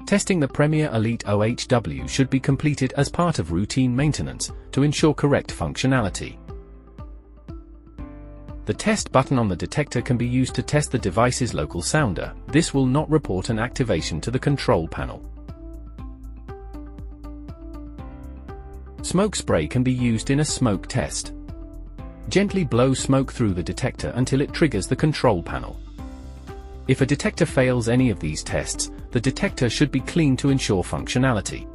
Testing the Premier Elite OHW should be completed as part of routine maintenance to ensure correct functionality. The test button on the detector can be used to test the device's local sounder. This will not report an activation to the control panel. Smoke spray can be used in a smoke test. Gently blow smoke through the detector until it triggers the control panel. If a detector fails any of these tests, the detector should be cleaned to ensure functionality.